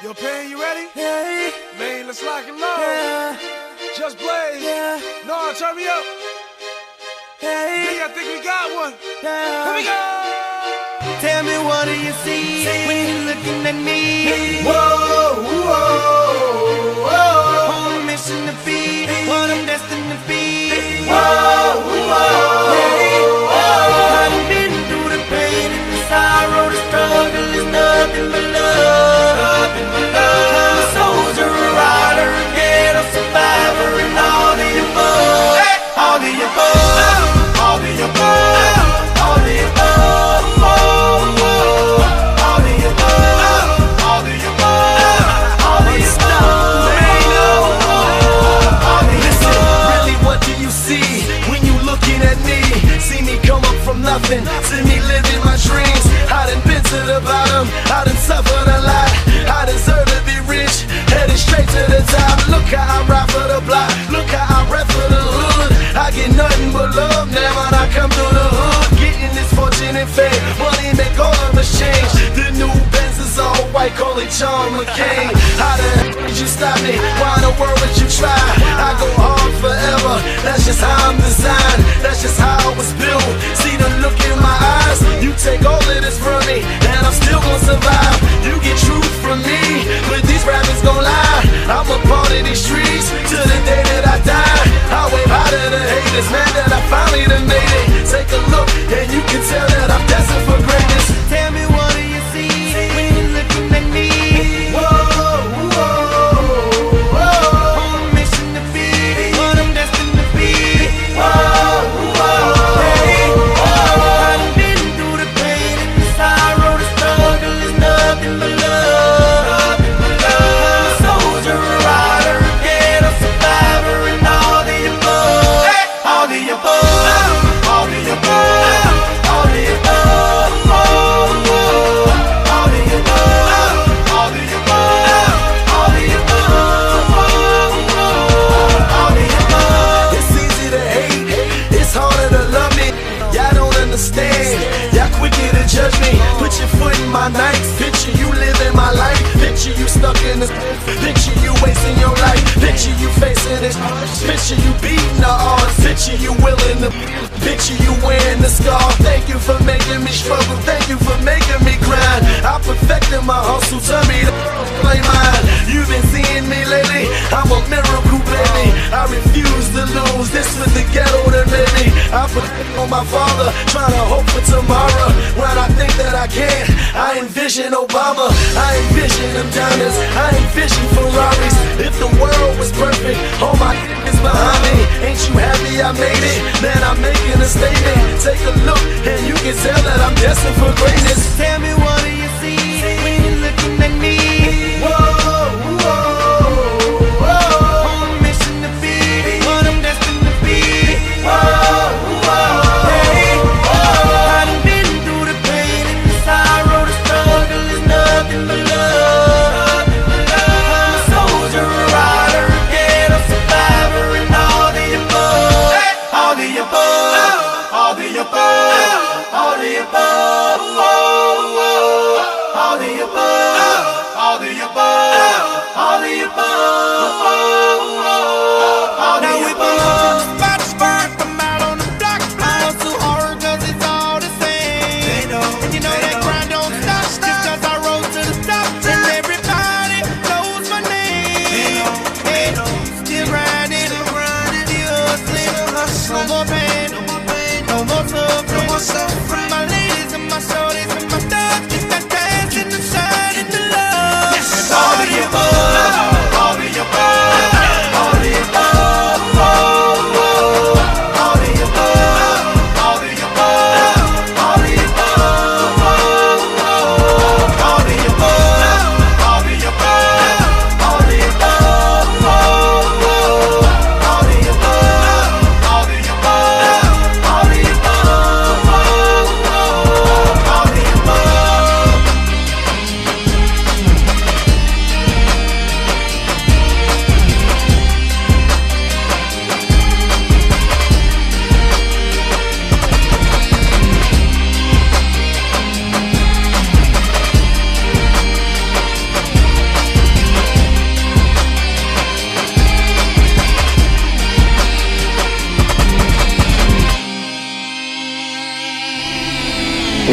Yo, Pain, you ready? Yeah. Man, let's lock and load. Yeah. Just blaze. Yeah. No, turn me up. Hey. I think we got one. Yeah. Here we go. Tell me, what do you see when you're looking at me? Whoa, whoa, whoa. On a mission to be what I'm destined to be. Whoa, whoa, Hey. whoa. I done been through the pain and the sorrow, the struggle is nothing but love. I'm a soldier, a rider, a ghetto survivor, and all the above. All the above. All the above. All the above. All the above. All the above. All the above. Listen, really, what do you see when you looking at me? See me come up from nothing, see me living my dreams. I done been to the bottom, I done suffered a lot. I deserve to be rich, headed straight to the top. Look how I ride for the block, look how I rap for the hood. I get nothing but love now when I come through the hood. Getting this fortune and fame, money make all of us change. The new Benz is all white, call it John McCain. How the heck did you stop me? Why in the world would you try? I go hard forever, that's just how I'm designed. That's just how I was built. See the look in my eyes, you take all of this from me, and I'm still gonna survive. You get truth from me, but these rappers gon' lie. I'm a part of these streets to the day that I die. I wave high to the haters, man, that I finally done made it. Take a look, and you can tell that I'm destined for greatness. Tell me, what do you see when you're looking at me? Whoa, whoa, whoa. On a mission to be what I'm destined to be. Whoa, whoa. Hey. I done been through the pain and the sorrow, the struggle is nothing but love. I'm a soldier, a rider, a ghetto survivor, and all the above. All the above. All the above. All the above. All the above. All the above. All the above. All the above. It's easy to hate, it's harder to love me. Y'all don't understand, y'all quicker to judge me. Put your foot in my night, picture you living my life. Picture you stuck in this, picture you wasting your life. Picture you facing this, picture you beating the odds. Picture you willing to, picture you wearing the scar. Thank you for making me struggle, thank you for making me grind. I perfected my hustle, tell me to play mine. You've been seeing me lately, I'm a miracle baby. I refuse to lose, this was the ghetto that made me. I put on my father, trying to hope for tomorrow. When I think that I can't, I envision Obama, I envision them diamonds, I envision Ferraris. If the world was perfect, all my is behind me. Ain't you happy I made it? Man, I'm making a statement. Take a look, and you can tell that I'm destined for greatness. Tell me, what do you see when you're looking at me? Whoa, whoa, whoa. On a mission to be what I'm destined to be. Whoa, whoa. Hey. I done been through the pain and the sorrow, the struggle is nothing but love. I'm a soldier, a rider, a ghetto survivor, and all the above. All the above. All the above. All the above.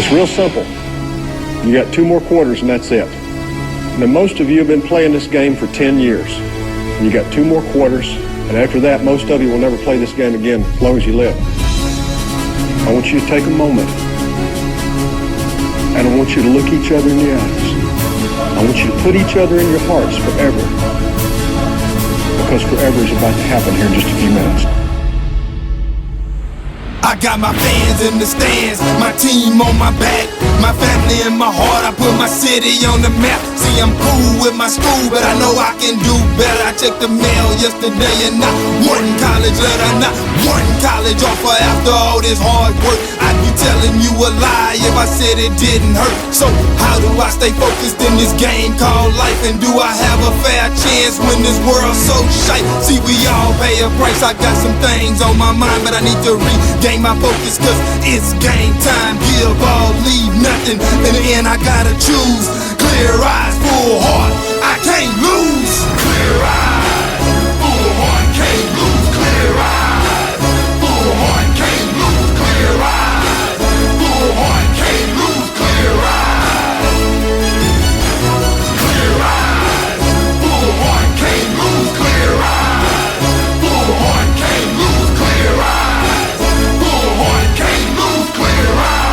It's real simple. You got 2 more quarters and that's it. Now, most of you have been playing this game for 10 years. You got 2 more quarters, and after that, most of you will never play this game again as long as you live. I want you to take a moment, and I want you to look each other in the eyes. I want you to put each other in your hearts forever, because forever is about to happen here in just a few minutes. I got my fans in the stands, my team on my back, my family in my heart. I put my city on the map. See, I'm cool with my school, but I know I can do better. I checked the mail yesterday and not one college letter, not one college offer. After all this hard work, I'd be telling you a lie if I said it didn't hurt. So how do I stay focused in this game called life? And do I have a fair chance when this world's so shite? See, we all pay a price. I got some things on my mind, but I need to regain my focus, cause it's game time. Give all, leave nothing. In the end I gotta choose. Clear eyes, full heart, I can't lose. Clear eyes, full heart, can't lose. Clear eyes, full heart, can't lose. Clear eyes, full heart, can't lose. Clear eyes, clear eyes, full heart, can't lose. Clear eyes, full heart, can't lose. Clear eyes, full heart, can't lose. Clear eyes.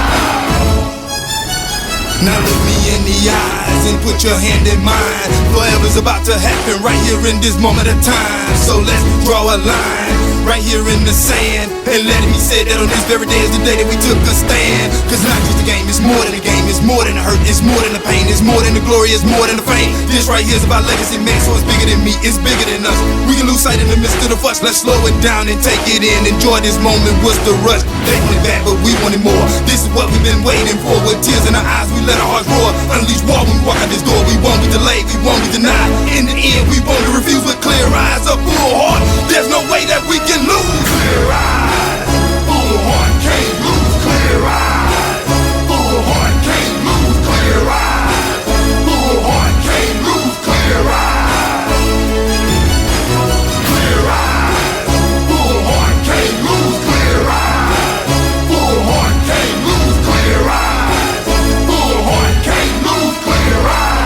Now look me in the eyes and put your hand in mine. Forever's about to happen right here in this moment of time. So let's draw a line right here in the sand, and let it be said that on this very day is the day that we took a stand. Cause not just a game, it's more than a game. It's more than the hurt, it's more than the pain. It's more than the glory, it's more than the fame. This right here's about legacy, man, so it's bigger than me, it's bigger than us. We can lose sight in the midst of the fuss. Let's slow it down and take it in. Enjoy this moment, what's the rush? They want it back, but we wanted more. This is what we've been waiting for. With tears in our eyes, we let our hearts roar. Unleash war when we walk out this door. We won't be delayed, we won't be denied. In the end, we won't refuse with clear eyes, a full heart. There's no way that we can lose. Clear eyes, full heart, can't lose. Clear eyes, full heart, can't lose. Clear eyes, full heart, can't lose. Clear eyes, clear eyes, full heart, can't lose. Clear eyes, full heart, can't lose. Clear eyes, full heart, can't lose. Clear eyes.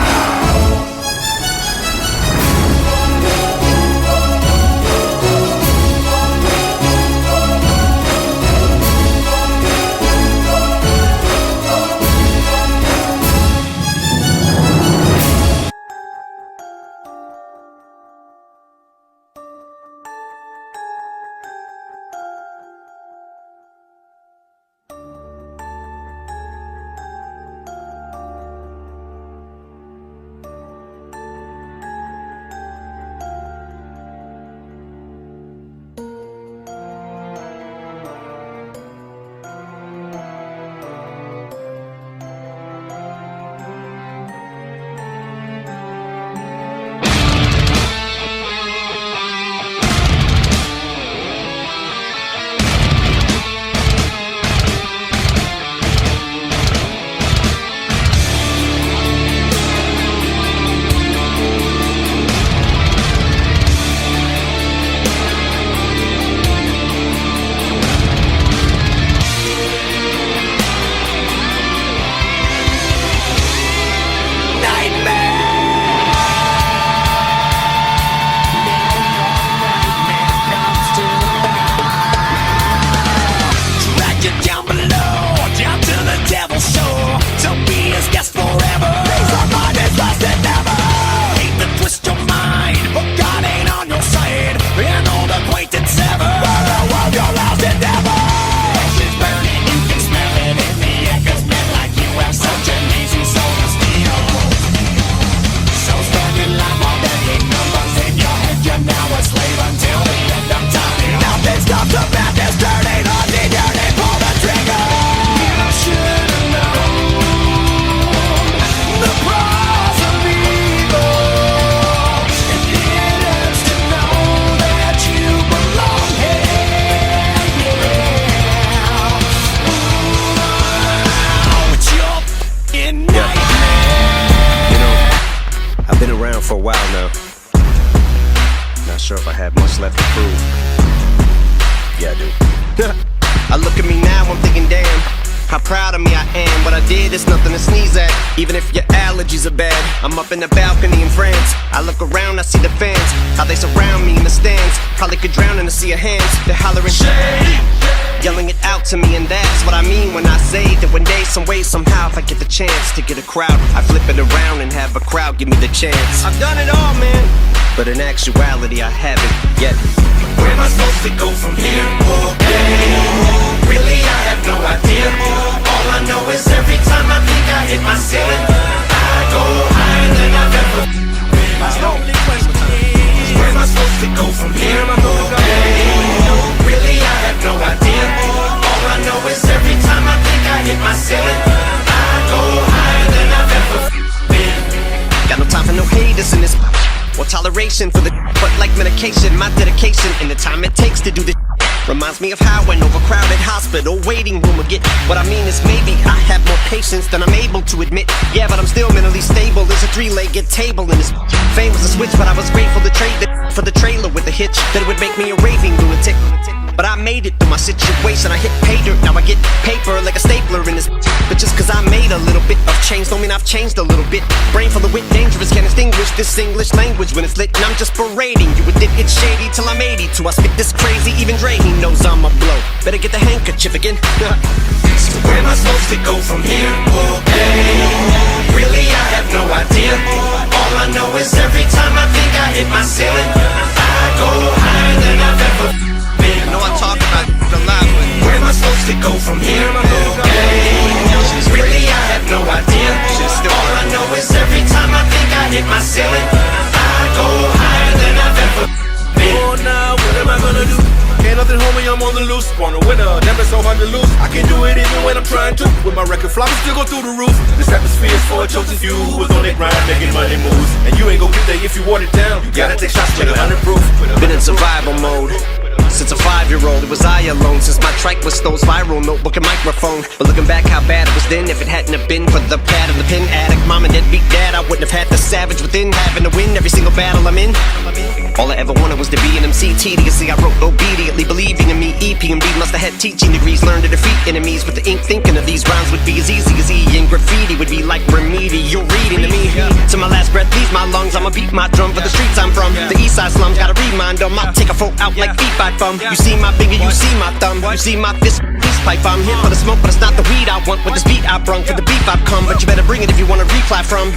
For a while now. Not sure if I have much left to prove. Yeah, I do. I look at me now, I'm thinking, damn, how proud of me I am. What I did is nothing to sneeze at, even if your allergies are bad. I'm up in the balcony in France, I look around, I see the fans, how they surround me in the stands. Probably could drown in a sea of hands. They're hollering shade, yelling it out to me, and that's what I mean when I say that one day, some way, somehow, if I get the chance to get a crowd, I flip it around and have a crowd give me the chance. I've done it all, man, but in actuality I haven't yet. Where am I supposed to go from here? Really, I have no idea. All I know is every time I think I hit my ceiling, I go higher than I've ever been. My only question is, where am I supposed to go from here? Really, I have no idea. All I know is every time I think I hit my ceiling, I go higher than I've ever been. Got no time for no haters in this, or toleration for the, but like medication, my dedication and the time it takes to do this reminds me of how an overcrowded hospital waiting room will get. What I mean is maybe I have more patience than I'm able to admit. Yeah, but I'm still mentally stable. There's a three-legged table in this. Fame was a switch, but I was grateful to trade it for the trailer with a hitch that would make me a raving lunatic. But I made it through my situation. I hit pay dirt, now I get paper like a stapler in this. But just cause I made a little bit of change don't mean I've changed a little bit. Brain full of wit, dangerous, can't distinguish this English language when it's lit. And I'm just berating you with it, it's shady till I'm 82. I spit this crazy, even Dre, he knows I'm a blow. Better get the handkerchief again. So where am I supposed to go from here? Really, I have no idea. All I know is every time I think I hit my ceiling, I go higher than I've ever been. I know I talk about it a lot, but where am I supposed to go from here? Really, I have no idea. All I know is every time I think I hit my ceiling, I go higher than I've ever been. Oh, now what am I gonna do? Ain't nothing, homie, I'm on the loose. Want a winner, never so hard to lose. I can do it even when I'm trying to. With my record flop, still go through the roof. This atmosphere is for a chosen few who was on their grind, making money moves. And you ain't gon' get there if you water it down. You gotta take shots with 100 proof. been in survival mode since a 5-year-old. It was I alone since my trike was Stowe's viral notebook and microphone. But looking back how bad it was then, if it hadn't have been for the pad and the pen addict, mom and deadbeat dad, I wouldn't have had the savage within, having to win every single battle I'm in. All I ever wanted was to be an MC. Tediously I wrote obediently, believing in me. EPMD must have had teaching degrees, learned to defeat enemies with the ink, thinking of these rhymes would be as easy as E. And graffiti would be like remedial reading to me. To my last breath, leaves my lungs, I'ma beat my drum for the streets I'm from. The east side slums, gotta remind them, I'll take a folk out like feet by thumb. You see my finger, you see my thumb, you see my fist, peace pipe. I'm here for the smoke, but it's not the weed I want. With this beat I brung, for the beef I've come. But you better bring it if you wanna reply from.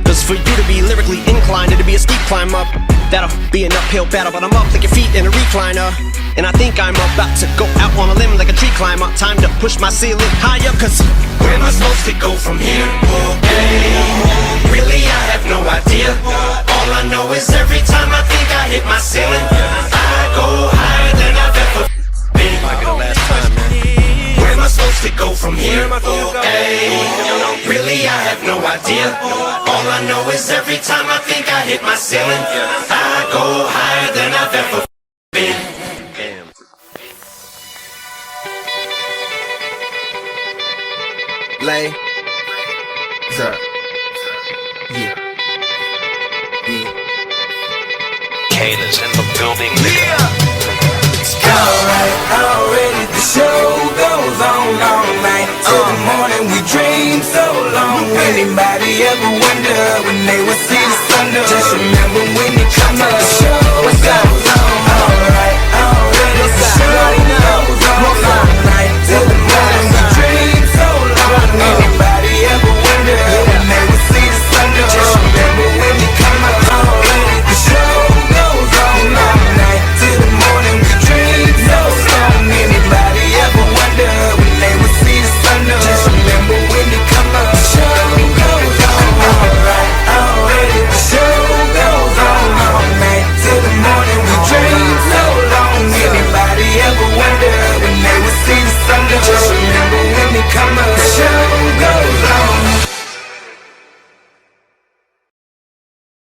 Cause for you to be lyrically inclined, it'll be a steep climb up. That'll be an uphill battle, but I'm up like your feet in a recliner. And I think I'm about to go out on a limb like a tree climber. Time to push my ceiling higher, cause where am I supposed to go from here? Really, I have no idea. All I know is every time I think I hit my ceiling, I go higher than I've ever been. might be the last time, man. Where am I supposed to go from here? Really, I have no idea. All I know is every time I think I hit my ceiling, I go higher than I've ever been. Damn. Lay. Sir. Yeah. Kayla's in the building. Alright, already the show goes on all night. Till the morning we dream so long. Anybody ever wonder when they would see the sun? Just remember when you